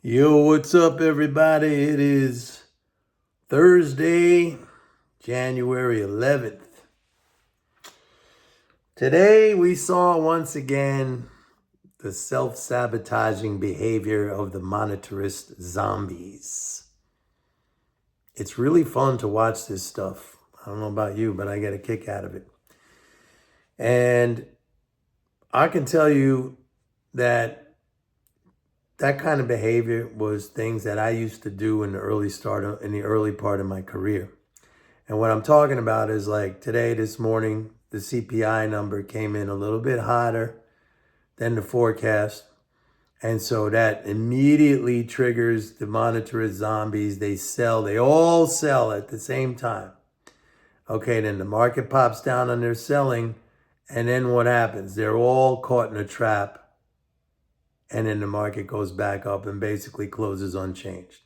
Yo, what's up, everybody? It is Thursday, January 11th. Today, we saw once again the self-sabotaging behavior of the monetarist zombies. It's really fun to watch this stuff. I don't know about you, but I get a kick out of it. And I can tell you that that kind of behavior was things that I used to do in the early part of my career. And what I'm talking about is like today, this morning, the CPI number came in a little bit hotter than the forecast. And so that immediately triggers the monetarist zombies. They all sell at the same time. Okay, then the market pops down on their selling. And then what happens? They're all caught in a trap. And then the market goes back up and basically closes unchanged.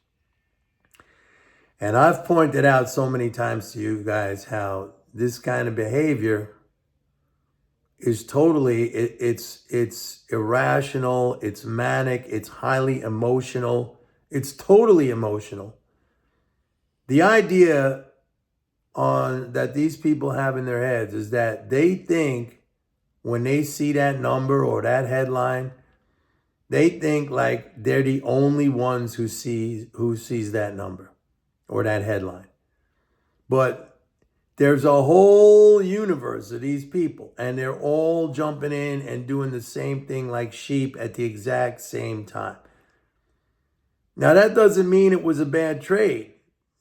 And I've pointed out so many times to you guys how this kind of behavior is it's irrational, it's manic, it's highly emotional, it's totally emotional. The idea that these people have in their heads is that they think when they see that number or that headline, they think like they're the only ones who sees that number or that headline. But there's a whole universe of these people, and they're all jumping in and doing the same thing like sheep at the exact same time. Now, that doesn't mean it was a bad trade.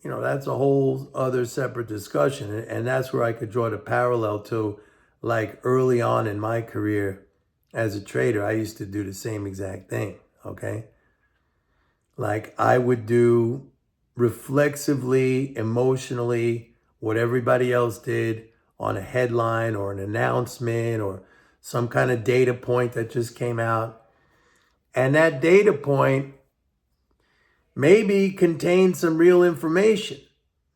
That's a whole other separate discussion. And that's where I could draw the parallel to like early on in my career as a trader. I used to do the same exact thing, okay? Like I would do reflexively, emotionally, what everybody else did on a headline or an announcement or some kind of data point that just came out. And that data point maybe contained some real information.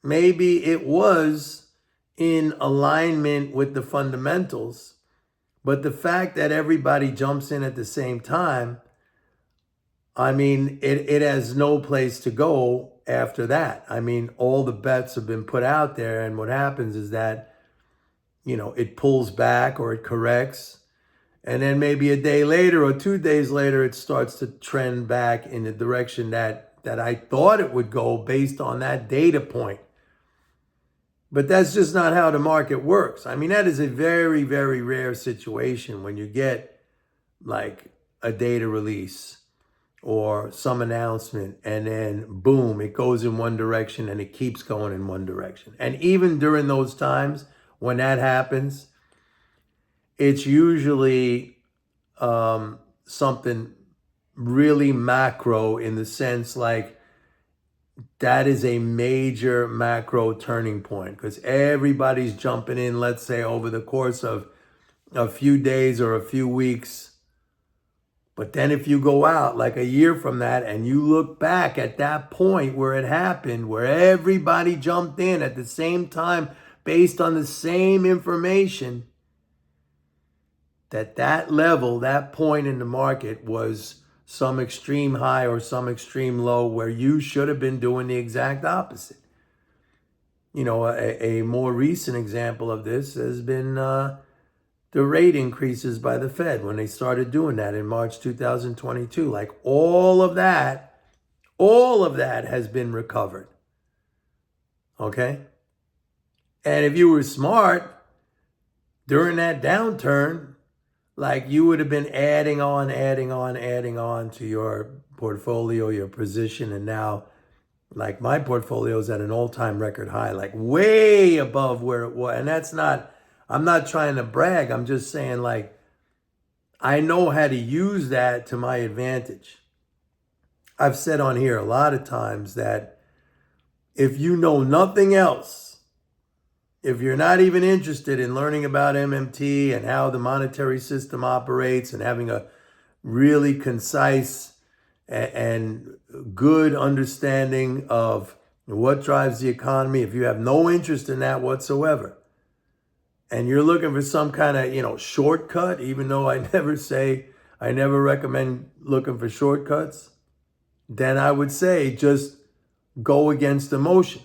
Maybe it was in alignment with the fundamentals. But the fact that everybody jumps in at the same time, I mean, it has no place to go after that. I mean, all the bets have been put out there, and what happens is that, it pulls back or it corrects, and then maybe a day later or 2 days later, it starts to trend back in the direction that I thought it would go based on that data point. But that's just not how the market works. I mean, that is a very, very rare situation when you get like a data release or some announcement, and then boom, it goes in one direction and it keeps going in one direction. And even during those times when that happens, it's usually something really macro in the sense like that is a major macro turning point because everybody's jumping in, let's say, over the course of a few days or a few weeks. But then if you go out like a year from that and you look back at that point where it happened, where everybody jumped in at the same time based on the same information, that level, that point in the market was some extreme high or some extreme low where you should have been doing the exact opposite. A more recent example of this has been the rate increases by the Fed when they started doing that in March 2022. Like all of that has been recovered. Okay? And if you were smart during that downturn, like you would have been adding on to your portfolio, your position. And now, like my portfolio is at an all-time record high, like way above where it was. And I'm not trying to brag. I'm just saying like, I know how to use that to my advantage. I've said on here a lot of times that if you know nothing else, if you're not even interested in learning about MMT and how the monetary system operates and having a really concise and good understanding of what drives the economy, if you have no interest in that whatsoever, and you're looking for some kind of, shortcut, even though I never recommend looking for shortcuts, then I would say just go against emotion.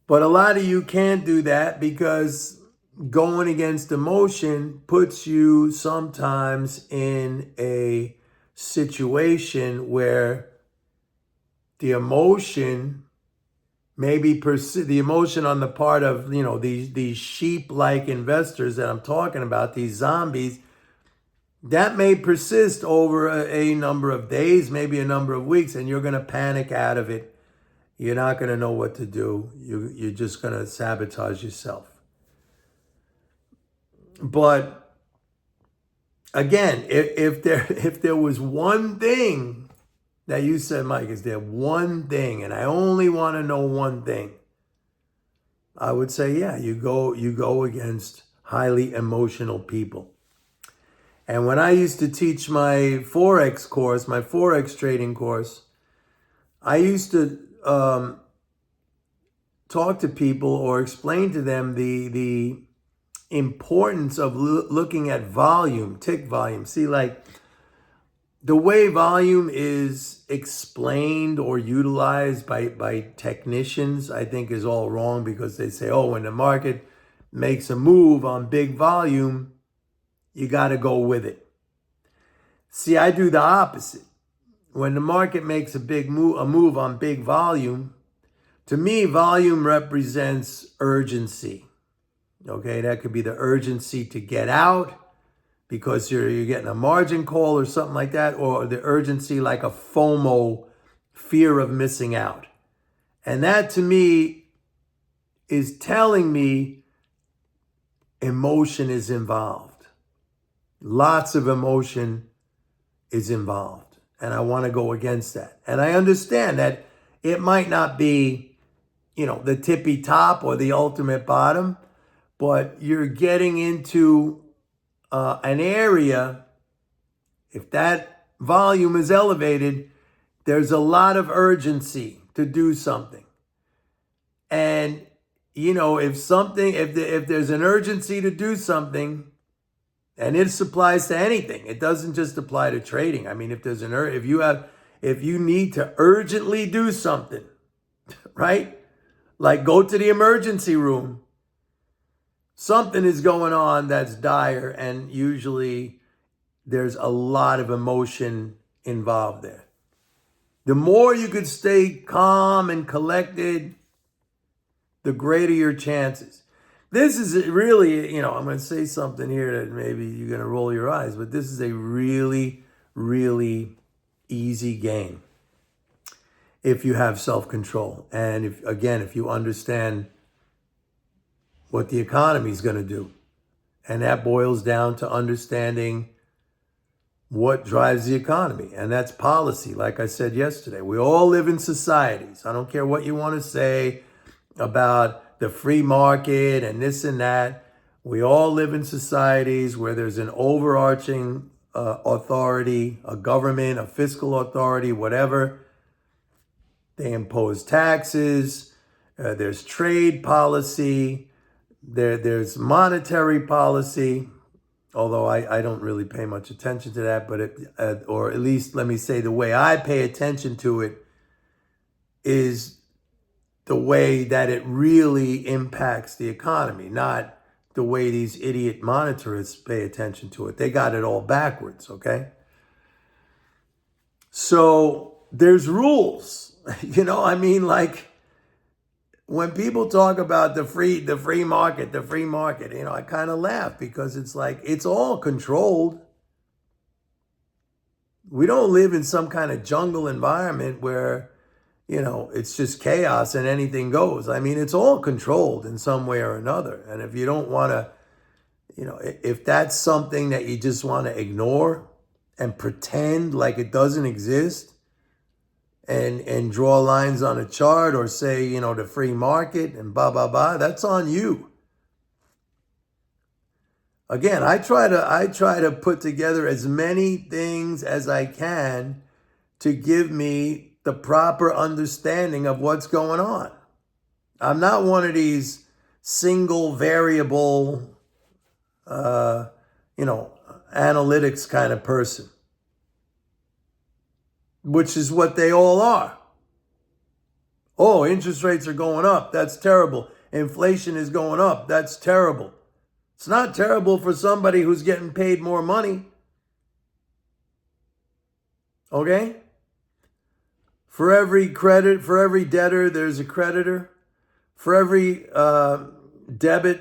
But a lot of you can't do that because going against emotion puts you sometimes in a situation where the emotion, maybe the emotion on the part of, these sheep-like investors that I'm talking about, these zombies, that may persist over a number of days, maybe a number of weeks, and you're going to panic out of it. You're not going to know what to do. You're just going to sabotage yourself. But again, if there was one thing that you said, Mike, is there one thing, and I only want to know one thing, I would say, yeah, you go against highly emotional people. And when I used to teach my Forex course, my Forex trading course, I used to talk to people or explain to them the importance of looking at volume, tick volume. See, like the way volume is explained or utilized by technicians, I think is all wrong, because they say, oh, when the market makes a move on big volume, you got to go with it. See, I do the opposite. When the market makes a move on big volume, to me, volume represents urgency. Okay, that could be the urgency to get out because you're getting a margin call or something like that, or the urgency like a FOMO, fear of missing out. And that to me is telling me emotion is involved. Lots of emotion is involved. And I want to go against that. And I understand that it might not be, the tippy top or the ultimate bottom, but you're getting into an area, if that volume is elevated, there's a lot of urgency to do something. And, if there's an urgency to do something, and it applies to anything, it doesn't just apply to trading. I mean, if you need to urgently do something, right? Like go to the emergency room, something is going on that's dire, and usually there's a lot of emotion involved there. The more you could stay calm and collected, the greater your chances. This is really, I'm going to say something here that maybe you're going to roll your eyes, but this is a really, really easy game if you have self-control. And if you understand what the economy is going to do. And that boils down to understanding what drives the economy. And that's policy. Like I said yesterday, we all live in societies. I don't care what you want to say about the free market and this and that. We all live in societies where there's an overarching authority, a government, a fiscal authority, whatever. They impose taxes. There's trade policy. There's monetary policy, although I don't really pay much attention to that, but or at least let me say the way I pay attention to it is the way that it really impacts the economy, not the way these idiot monetarists pay attention to it. They got it all backwards, okay? So there's rules, like when people talk about the free market, I kind of laugh because it's like, it's all controlled. We don't live in some kind of jungle environment where, it's just chaos and anything goes. I mean, it's all controlled in some way or another. And if you don't want to, if that's something that you just want to ignore and pretend like it doesn't exist, and draw lines on a chart or say, the free market and blah, blah, blah, that's on you. Again, I try to put together as many things as I can to give me the proper understanding of what's going on. I'm not one of these single variable, analytics kind of person. which is what they all are. Oh, interest rates are going up. That's terrible. Inflation is going up. That's terrible. It's not terrible for somebody who's getting paid more money. Okay? For every debtor, there's a creditor. For every debit,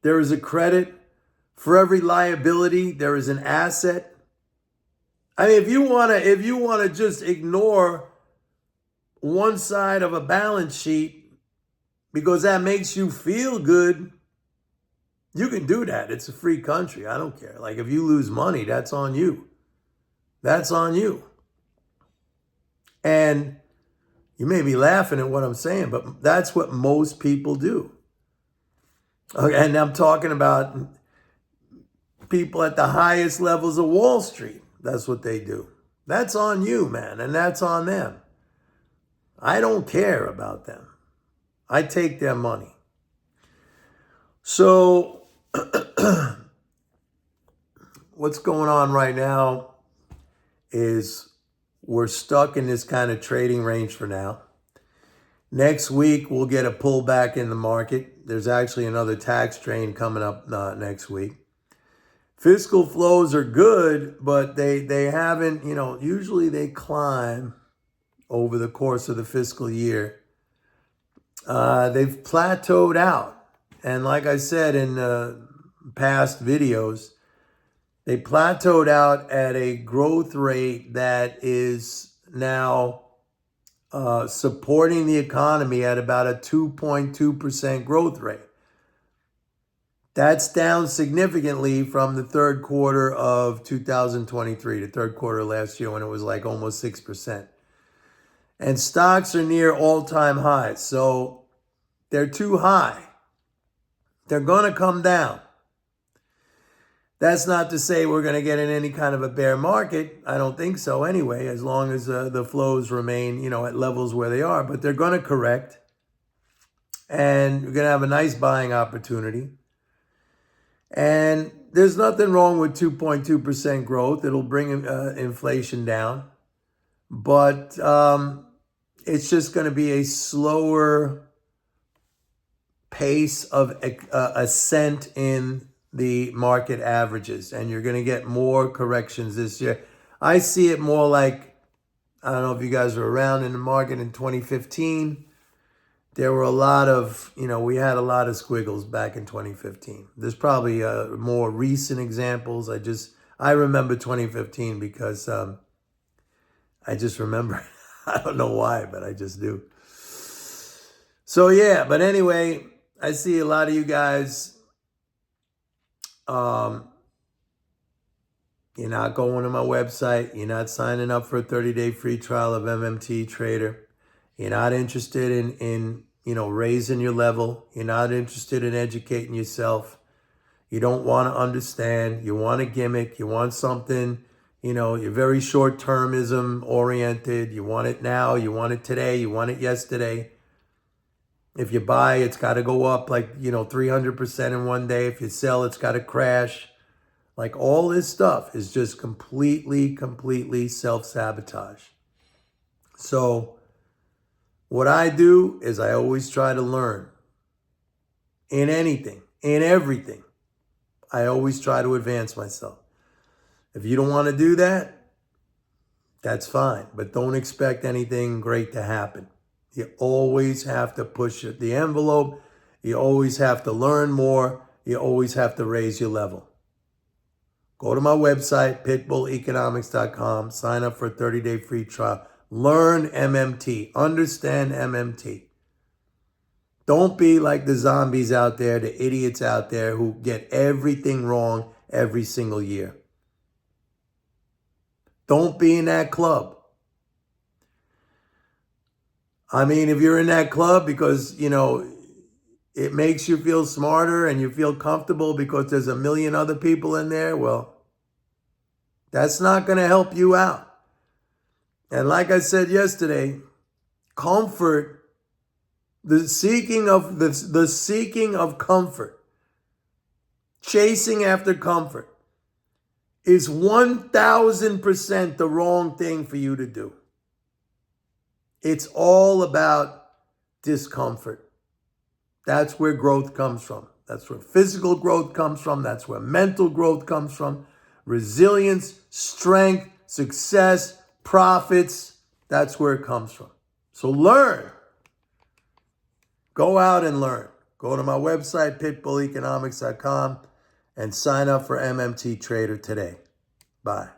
there is a credit. For every liability, there is an asset. I mean, if you wanna just ignore one side of a balance sheet because that makes you feel good, you can do that. It's a free country. I don't care. Like, if you lose money, that's on you. That's on you. And you may be laughing at what I'm saying, but that's what most people do. Okay, and I'm talking about people at the highest levels of Wall Street. That's what they do. That's on you, man, and that's on them. I don't care about them. I take their money. So what's going on right now is we're stuck in this kind of trading range for now. Next week, we'll get a pullback in the market. There's actually another tax train coming up next week. Fiscal flows are good, but they haven't, usually they climb over the course of the fiscal year. They've plateaued out. And like I said in past videos, they plateaued out at a growth rate that is now supporting the economy at about a 2.2% growth rate. That's down significantly from the third quarter of 2023, the third quarter last year when it was like almost 6%. And stocks are near all-time highs, so they're too high. They're going to come down. That's not to say we're going to get in any kind of a bear market. I don't think so anyway, as long as the flows remain, at levels where they are. But they're going to correct. And we're going to have a nice buying opportunity. And there's nothing wrong with 2.2% growth. It'll bring inflation down. But it's just going to be a slower pace of ascent in the market averages, and you're going to get more corrections this year. I see it more like, I don't know if you guys were around in the market in 2015. There were a lot of, we had a lot of squiggles back in 2015. There's probably more recent examples. I remember 2015 because I just remember. I don't know why, but I just do. So yeah, but anyway, I see a lot of you guys, you're not going to my website. You're not signing up for a 30-day free trial of MMT Trader. You're not interested in raising your level. You're not interested in educating yourself. You don't want to understand. You want a gimmick. You want something, you're very short-termism oriented. You want it now. You want it today. You want it yesterday. If you buy, it's got to go up like, 300% in one day. If you sell, it's got to crash. Like, all this stuff is just completely self-sabotage. So what I do is I always try to learn. In anything, in everything, I always try to advance myself. If you don't want to do that, that's fine. But don't expect anything great to happen. You always have to push the envelope. You always have to learn more. You always have to raise your level. Go to my website, pitbulleconomics.com. Sign up for a 30-day free trial. Learn MMT. Understand MMT. Don't be like the zombies out there, the idiots out there who get everything wrong every single year. Don't be in that club. I mean, if you're in that club because, it makes you feel smarter and you feel comfortable because there's a million other people in there, well, that's not going to help you out. And like I said yesterday, comfort, the seeking of comfort, chasing after comfort is 1,000% the wrong thing for you to do. It's all about discomfort. That's where growth comes from. That's where physical growth comes from. That's where mental growth comes from. Resilience, strength, success, profits. That's where it comes from. So learn. Go out and learn. Go to my website, pitbulleconomics.com, and sign up for MMT Trader today. Bye.